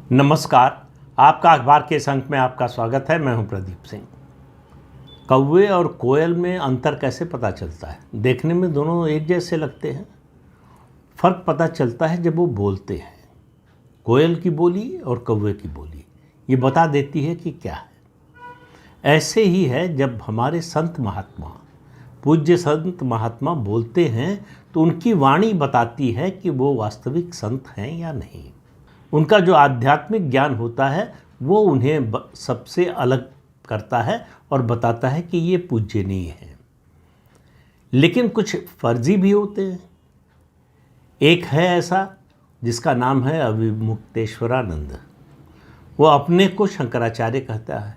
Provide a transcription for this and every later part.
नमस्कार। आपका अखबार के इस अंक में आपका स्वागत है। मैं हूं प्रदीप सिंह। कौवे और कोयल में अंतर कैसे पता चलता है? देखने में दोनों एक जैसे लगते हैं। फ़र्क पता चलता है जब वो बोलते हैं। कोयल की बोली और कौवे की बोली ये बता देती है कि क्या है। ऐसे ही है जब हमारे संत महात्मा, पूज्य संत महात्मा बोलते हैं तो उनकी वाणी बताती है कि वो वास्तविक संत हैं या नहीं। उनका जो आध्यात्मिक ज्ञान होता है वो उन्हें सबसे अलग करता है और बताता है कि ये पूज्यनीय है। लेकिन कुछ फर्जी भी होते हैं। एक है ऐसा जिसका नाम है अविमुक्तेश्वरानंद। वो अपने को शंकराचार्य कहता है।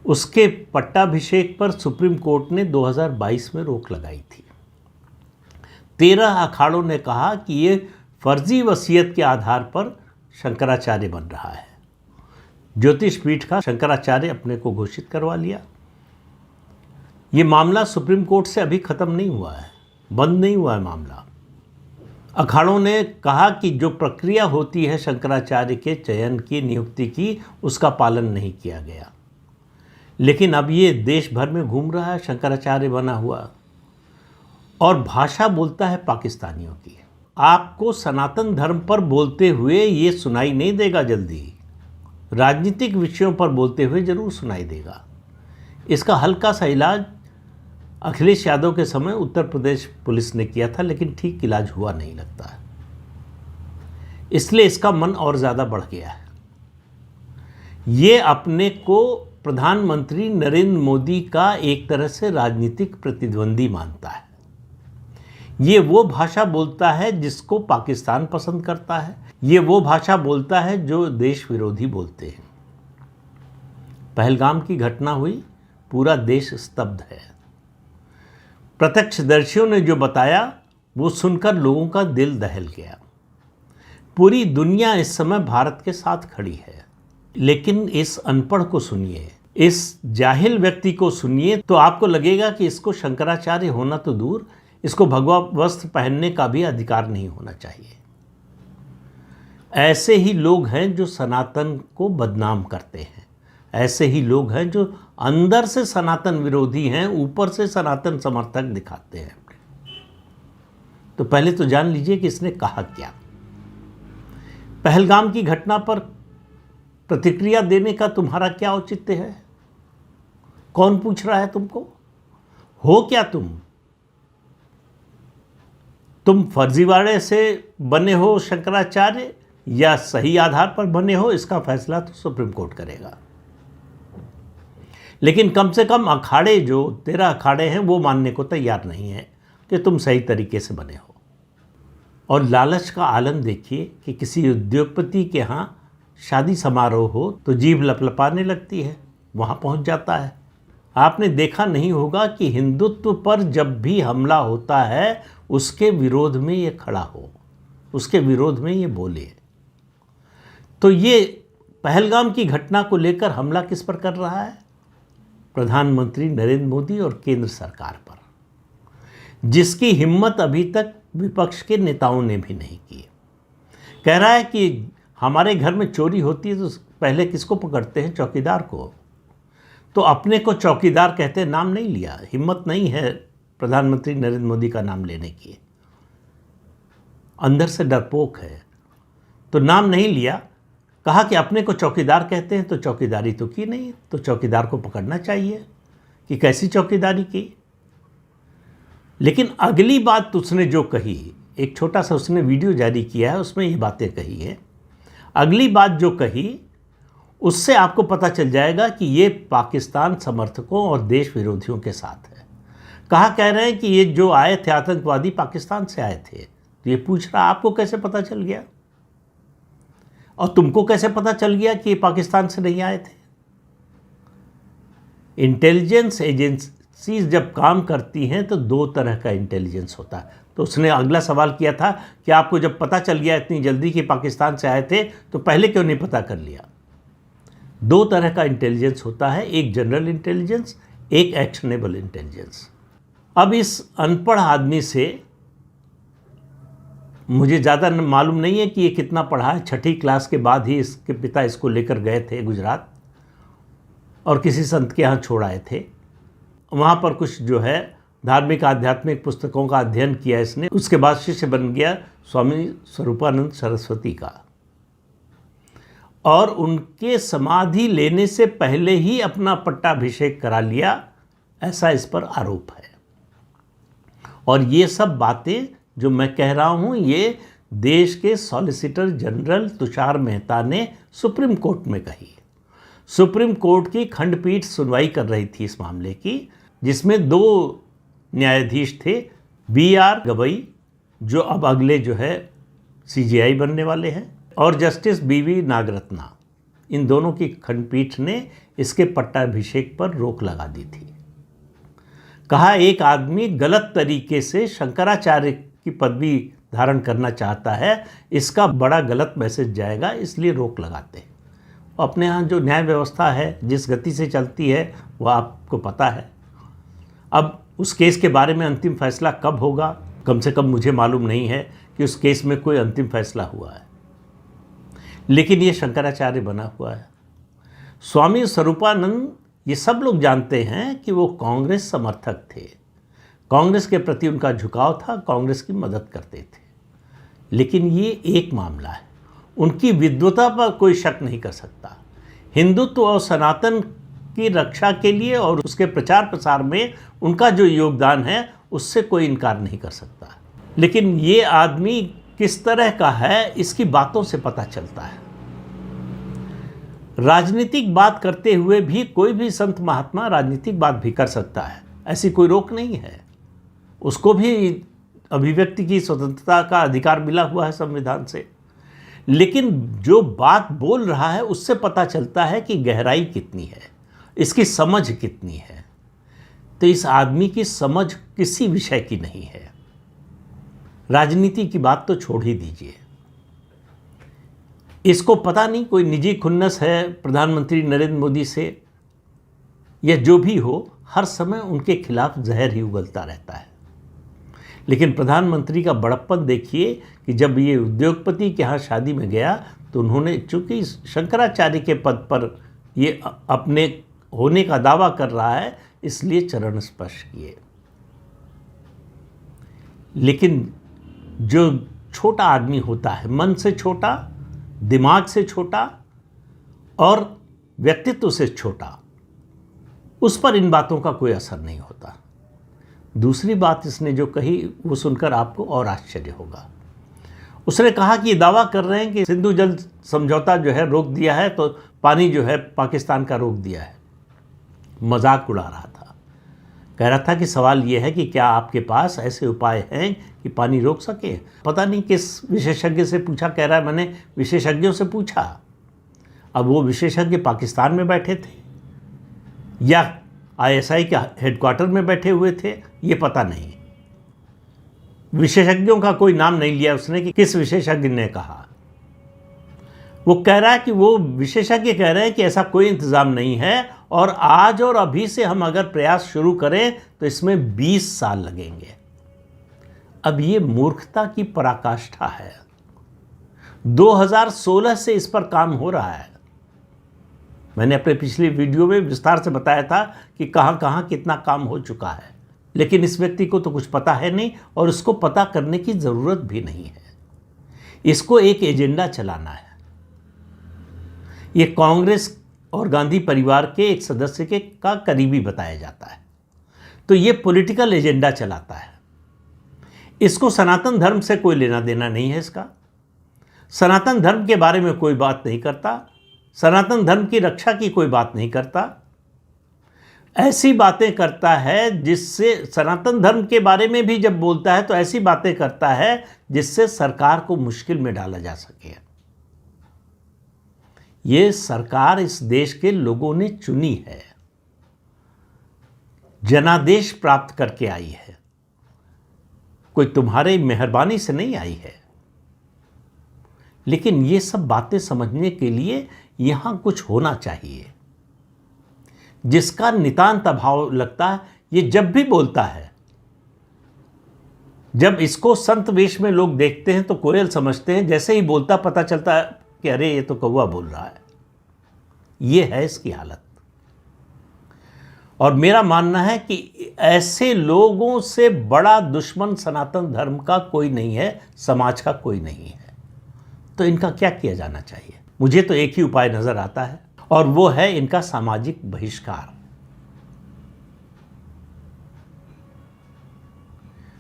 उसके पट्टाभिषेक पर सुप्रीम कोर्ट ने 2022 में रोक लगाई थी। 13 अखाड़ों ने कहा कि ये फर्जी वसीयत के आधार पर शंकराचार्य बन रहा है। ज्योतिष पीठ का शंकराचार्य अपने को घोषित करवा लिया। ये मामला सुप्रीम कोर्ट से अभी ख़त्म नहीं हुआ है, बंद नहीं हुआ है मामला। अखाड़ों ने कहा कि जो प्रक्रिया होती है शंकराचार्य के चयन की, नियुक्ति की, उसका पालन नहीं किया गया। लेकिन अब ये देश भर में घूम रहा है शंकराचार्य बना हुआ और भाषा बोलता है पाकिस्तानियों की। आपको सनातन धर्म पर बोलते हुए ये सुनाई नहीं देगा जल्दी। राजनीतिक विषयों पर बोलते हुए ज़रूर सुनाई देगा। इसका हल्का सा इलाज अखिलेश यादव के समय उत्तर प्रदेश पुलिस ने किया था, लेकिन ठीक इलाज हुआ नहीं लगता है। इसलिए इसका मन और ज़्यादा बढ़ गया है। ये अपने को प्रधानमंत्री नरेंद्र मोदी का एक तरह से राजनीतिक प्रतिद्वंदी मानता है। ये वो भाषा बोलता है जिसको पाकिस्तान पसंद करता है। ये वो भाषा बोलता है जो देश विरोधी बोलते हैं। पहलगाम की घटना हुई, पूरा देश स्तब्ध है। प्रत्यक्षदर्शियों ने जो बताया वो सुनकर लोगों का दिल दहल गया। पूरी दुनिया इस समय भारत के साथ खड़ी है। लेकिन इस अनपढ़ को सुनिए, इस जाहिल व्यक्ति को सुनिए तो आपको लगेगा कि इसको शंकराचार्य होना तो दूर, इसको भगवा वस्त्र पहनने का भी अधिकार नहीं होना चाहिए। ऐसे ही लोग हैं जो सनातन को बदनाम करते हैं। ऐसे ही लोग हैं जो अंदर से सनातन विरोधी हैं, ऊपर से सनातन समर्थक दिखाते हैं। तो पहले तो जान लीजिए कि इसने कहा क्या। पहलगाम की घटना पर प्रतिक्रिया देने का तुम्हारा क्या औचित्य है? कौन पूछ रहा है तुमको? हो क्या तुम फर्जीवाड़े से बने हो शंकराचार्य या सही आधार पर बने हो? इसका फैसला तो सुप्रीम कोर्ट करेगा। लेकिन कम से कम अखाड़े, जो 13 अखाड़े हैं, वो मानने को तैयार नहीं है कि तुम सही तरीके से बने हो। और लालच का आलम देखिए कि किसी उद्योगपति के यहाँ शादी समारोह हो तो जीभ लपलपाने लगती है, वहाँ पहुँच जाता है। आपने देखा नहीं होगा कि हिंदुत्व पर जब भी हमला होता है उसके विरोध में ये खड़ा हो, उसके विरोध में ये बोले। तो ये पहलगाम की घटना को लेकर हमला किस पर कर रहा है? प्रधानमंत्री नरेंद्र मोदी और केंद्र सरकार पर, जिसकी हिम्मत अभी तक विपक्ष के नेताओं ने भी नहीं की। कह रहा है कि हमारे घर में चोरी होती है तो पहले किसको पकड़ते हैं? चौकीदार को। तो अपने को चौकीदार कहते, नाम नहीं लिया। हिम्मत नहीं है प्रधानमंत्री नरेंद्र मोदी का नाम लेने की। अंदर से डरपोक है तो नाम नहीं लिया। कहा कि अपने को चौकीदार कहते हैं तो चौकीदारी तो की नहीं, तो चौकीदार को पकड़ना चाहिए कि कैसी चौकीदारी की। लेकिन अगली बात उसने जो कही, एक छोटा सा उसने वीडियो जारी किया है, उसमें ये बातें कही है। अगली बात जो कही उससे आपको पता चल जाएगा कि ये पाकिस्तान समर्थकों और देश विरोधियों के साथ है। कह रहे हैं कि ये जो आए थे आतंकवादी पाकिस्तान से आए थे। तो ये पूछ रहा, आपको कैसे पता चल गया और तुमको कैसे पता चल गया कि ये पाकिस्तान से नहीं आए थे? इंटेलिजेंस एजेंसीज जब काम करती हैं तो 2 तरह का इंटेलिजेंस होता है। तो उसने अगला सवाल किया था कि आपको जब पता चल गया इतनी जल्दी कि पाकिस्तान से आए थे तो पहले क्यों नहीं पता कर लिया? 2 तरह का इंटेलिजेंस होता है, एक जनरल इंटेलिजेंस, एक एक्शनेबल इंटेलिजेंस। अब इस अनपढ़ आदमी से मुझे ज़्यादा मालूम नहीं है कि ये कितना पढ़ा है। 6ठी क्लास के बाद ही इसके पिता इसको लेकर गए थे गुजरात और किसी संत के यहाँ छोड़ आए थे। वहाँ पर कुछ जो है धार्मिक आध्यात्मिक पुस्तकों का अध्ययन किया इसने। उसके बाद शिष्य बन गया स्वामी स्वरूपानंद सरस्वती का, और उनके समाधि लेने से पहले ही अपना पट्टाभिषेक करा लिया, ऐसा इस पर आरोप है। और ये सब बातें जो मैं कह रहा हूँ ये देश के सॉलिसिटर जनरल तुषार मेहता ने सुप्रीम कोर्ट में कही। सुप्रीम कोर्ट की खंडपीठ सुनवाई कर रही थी इस मामले की, जिसमें 2 न्यायाधीश थे, BR गवई जो अब अगले जो है CJI बनने वाले हैं, और जस्टिस BV नागरत्ना। इन दोनों की खंडपीठ ने इसके पट्टाभिषेक पर रोक लगा दी थी। कहा एक आदमी गलत तरीके से शंकराचार्य की पदवी धारण करना चाहता है, इसका बड़ा गलत मैसेज जाएगा, इसलिए रोक लगाते हैं। अपने यहाँ जो न्याय व्यवस्था है जिस गति से चलती है वह आपको पता है। अब उस केस के बारे में अंतिम फैसला कब होगा, कम से कम मुझे मालूम नहीं है कि उस केस में कोई अंतिम फैसला हुआ है, लेकिन ये शंकराचार्य बना हुआ है। स्वामी स्वरूपानंद, ये सब लोग जानते हैं कि वो कांग्रेस समर्थक थे, कांग्रेस के प्रति उनका झुकाव था, कांग्रेस की मदद करते थे। लेकिन ये एक मामला है, उनकी विद्वता पर कोई शक नहीं कर सकता। हिंदुत्व और सनातन की रक्षा के लिए और उसके प्रचार प्रसार में उनका जो योगदान है उससे कोई इनकार नहीं कर सकता। लेकिन ये आदमी किस तरह का है इसकी बातों से पता चलता है। राजनीतिक बात करते हुए भी कोई भी संत महात्मा राजनीतिक बात भी कर सकता है, ऐसी कोई रोक नहीं है। उसको भी अभिव्यक्ति की स्वतंत्रता का अधिकार मिला हुआ है संविधान से। लेकिन जो बात बोल रहा है उससे पता चलता है कि गहराई कितनी है, इसकी समझ कितनी है। तो इस आदमी की समझ किसी विषय की नहीं है। राजनीति की बात तो छोड़ ही दीजिए। इसको पता नहीं कोई निजी खुन्नस है प्रधानमंत्री नरेंद्र मोदी से, या जो भी हो, हर समय उनके खिलाफ जहर ही उगलता रहता है। लेकिन प्रधानमंत्री का बड़प्पन देखिए कि जब ये उद्योगपति के यहाँ शादी में गया तो उन्होंने, चूंकि शंकराचार्य के पद पर ये अपने होने का दावा कर रहा है, इसलिए चरण स्पर्श किए। लेकिन जो छोटा आदमी होता है, मन से छोटा, दिमाग से छोटा और व्यक्तित्व से छोटा, उस पर इन बातों का कोई असर नहीं होता। दूसरी बात इसने जो कही वो सुनकर आपको और आश्चर्य होगा। उसने कहा कि ये दावा कर रहे हैं कि सिंधु जल समझौता जो है रोक दिया है, तो पानी जो है पाकिस्तान का रोक दिया है। मजाक उड़ा रहा था, कह रहा था कि सवाल ये है कि क्या आपके पास ऐसे उपाय हैं कि पानी रोक सके। पता नहीं किस विशेषज्ञ से पूछा, कह रहा है मैंने विशेषज्ञों से पूछा। अब वो विशेषज्ञ पाकिस्तान में बैठे थे या ISI के हेडक्वार्टर में बैठे हुए थे, ये पता नहीं। विशेषज्ञों का कोई नाम नहीं लिया उसने कि किस विशेषज्ञ ने कहा। वो कह रहा है कि वो विशेषज्ञ कह रहे हैं कि ऐसा कोई इंतज़ाम नहीं है, और आज और अभी से हम अगर प्रयास शुरू करें तो इसमें 20 साल लगेंगे। अब ये मूर्खता की पराकाष्ठा है। 2016 से इस पर काम हो रहा है। मैंने अपने पिछली वीडियो में विस्तार से बताया था कि कहाँ कहाँ कितना काम हो चुका है, लेकिन इस व्यक्ति को तो कुछ पता है नहीं, और इसको पता करने की ज़रूरत भी नहीं है। इसको एक एजेंडा चलाना है। ये कांग्रेस और गांधी परिवार के एक सदस्य का करीबी बताया जाता है, तो ये पॉलिटिकल एजेंडा चलाता है। इसको सनातन धर्म से कोई लेना देना नहीं है। इसका सनातन धर्म के बारे में कोई बात नहीं करता, सनातन धर्म की रक्षा की कोई बात नहीं करता। ऐसी बातें करता है जिससे, सनातन धर्म के बारे में भी जब बोलता है तो ऐसी बातें करता है जिससे सरकार को मुश्किल में डाला जा सके। ये सरकार इस देश के लोगों ने चुनी है, जनादेश प्राप्त करके आई है, कोई तुम्हारे मेहरबानी से नहीं आई है। लेकिन ये सब बातें समझने के लिए यहां कुछ होना चाहिए, जिसका नितांत अभाव लगता है। ये जब भी बोलता है जब इसको संत वेश में लोग देखते हैं तो कोयल समझते हैं, जैसे ही बोलता पता चलता है कि अरे ये तो कौवा बोल रहा है। ये है इसकी हालत। और मेरा मानना है कि ऐसे लोगों से बड़ा दुश्मन सनातन धर्म का कोई नहीं है, समाज का कोई नहीं है। तो इनका क्या किया जाना चाहिए? मुझे तो एक ही उपाय नजर आता है, और वो है इनका सामाजिक बहिष्कार।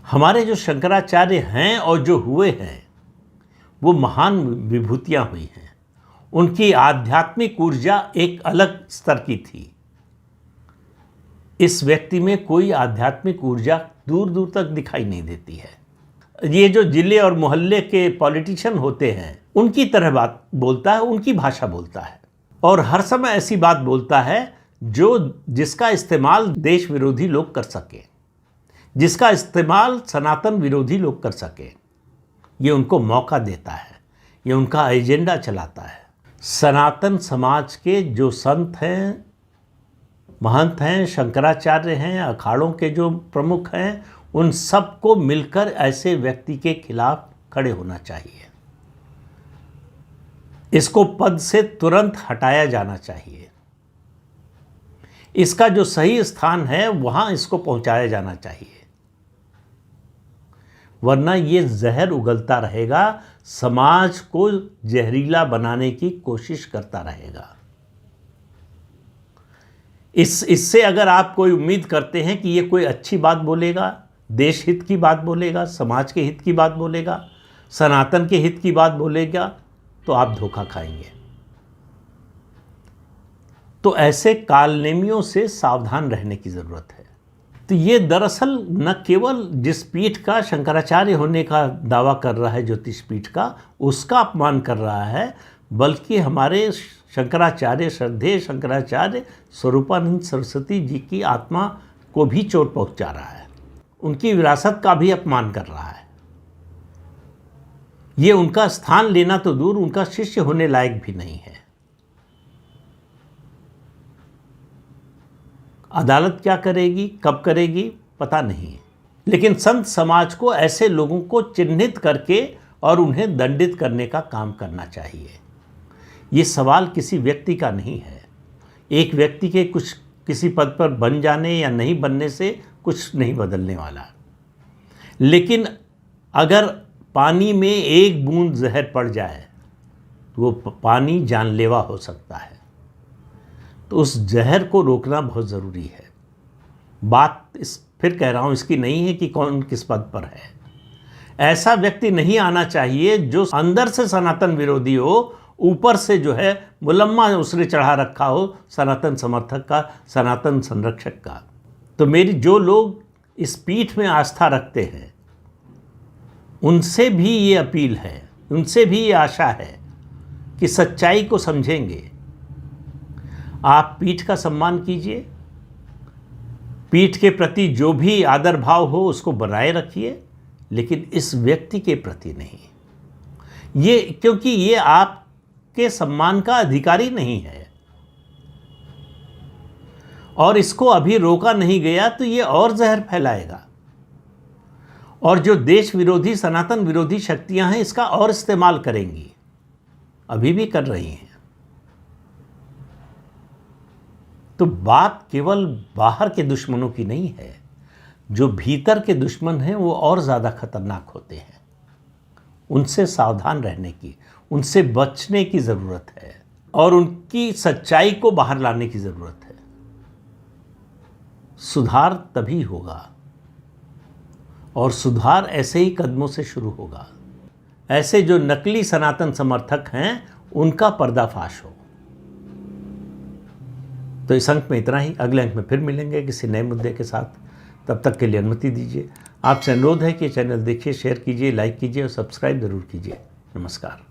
हमारे जो शंकराचार्य हैं और जो हुए हैं वो महान विभूतियां हुई हैं। उनकी आध्यात्मिक ऊर्जा एक अलग स्तर की थी। इस व्यक्ति में कोई आध्यात्मिक ऊर्जा दूर दूर तक दिखाई नहीं देती है। ये जो जिले और मोहल्ले के पॉलिटिशियन होते हैं उनकी तरह बात बोलता है, उनकी भाषा बोलता है, और हर समय ऐसी बात बोलता है जिसका इस्तेमाल देश विरोधी लोग कर सके, जिसका इस्तेमाल सनातन विरोधी लोग कर सके। ये उनको मौका देता है, ये उनका एजेंडा चलाता है। सनातन समाज के जो संत हैं, महंत हैं, शंकराचार्य हैं, अखाड़ों के जो प्रमुख हैं, उन सबको मिलकर ऐसे व्यक्ति के खिलाफ खड़े होना चाहिए। इसको पद से तुरंत हटाया जाना चाहिए। इसका जो सही स्थान है वहां इसको पहुंचाया जाना चाहिए, वरना ये जहर उगलता रहेगा, समाज को जहरीला बनाने की कोशिश करता रहेगा। इससे अगर आप कोई उम्मीद करते हैं कि ये कोई अच्छी बात बोलेगा, देश हित की बात बोलेगा, समाज के हित की बात बोलेगा, सनातन के हित की बात बोलेगा, तो आप धोखा खाएंगे। तो ऐसे कालनेमियों से सावधान रहने की जरूरत है। तो ये दरअसल न केवल जिस पीठ का शंकराचार्य होने का दावा कर रहा है, ज्योतिष पीठ का, उसका अपमान कर रहा है, बल्कि हमारे शंकराचार्य, श्रद्धेय शंकराचार्य स्वरूपानंद सरस्वती जी की आत्मा को भी चोट पहुंचा रहा है, उनकी विरासत का भी अपमान कर रहा है। ये उनका स्थान लेना तो दूर, उनका शिष्य होने लायक भी नहीं है। अदालत क्या करेगी, कब करेगी, पता नहीं, लेकिन संत समाज को ऐसे लोगों को चिन्हित करके और उन्हें दंडित करने का काम करना चाहिए। ये सवाल किसी व्यक्ति का नहीं है। एक व्यक्ति के किसी पद पर बन जाने या नहीं बनने से कुछ नहीं बदलने वाला, लेकिन अगर पानी में एक बूंद जहर पड़ जाए तो वो पानी जानलेवा हो सकता है। तो उस जहर को रोकना बहुत ज़रूरी है। बात फिर कह रहा हूँ, इसकी नहीं है कि कौन किस पद पर है। ऐसा व्यक्ति नहीं आना चाहिए जो अंदर से सनातन विरोधी हो, ऊपर से जो है मुलम्मा उसने चढ़ा रखा हो सनातन समर्थक का, सनातन संरक्षक का। तो मेरी जो लोग इस पीठ में आस्था रखते हैं उनसे भी ये अपील है, उनसे भी ये आशा है कि सच्चाई को समझेंगे। आप पीठ का सम्मान कीजिए, पीठ के प्रति जो भी आदर भाव हो उसको बनाए रखिए, लेकिन इस व्यक्ति के प्रति नहीं। ये क्योंकि ये आपके सम्मान का अधिकारी नहीं है, और इसको अभी रोका नहीं गया तो ये और जहर फैलाएगा, और जो देश विरोधी, सनातन विरोधी शक्तियां हैं इसका और इस्तेमाल करेंगी, अभी भी कर रही हैं। तो बात केवल बाहर के दुश्मनों की नहीं है, जो भीतर के दुश्मन हैं वो और ज़्यादा खतरनाक होते हैं। उनसे सावधान रहने की, उनसे बचने की ज़रूरत है, और उनकी सच्चाई को बाहर लाने की ज़रूरत है। सुधार तभी होगा, और सुधार ऐसे ही कदमों से शुरू होगा। ऐसे जो नकली सनातन समर्थक हैं उनका पर्दाफाश हो। तो इस अंक में इतना ही। अगले अंक में फिर मिलेंगे किसी नए मुद्दे के साथ। तब तक के लिए अनुमति दीजिए। आपसे अनुरोध है कि चैनल देखिए, शेयर कीजिए, लाइक कीजिए और सब्सक्राइब जरूर कीजिए। नमस्कार।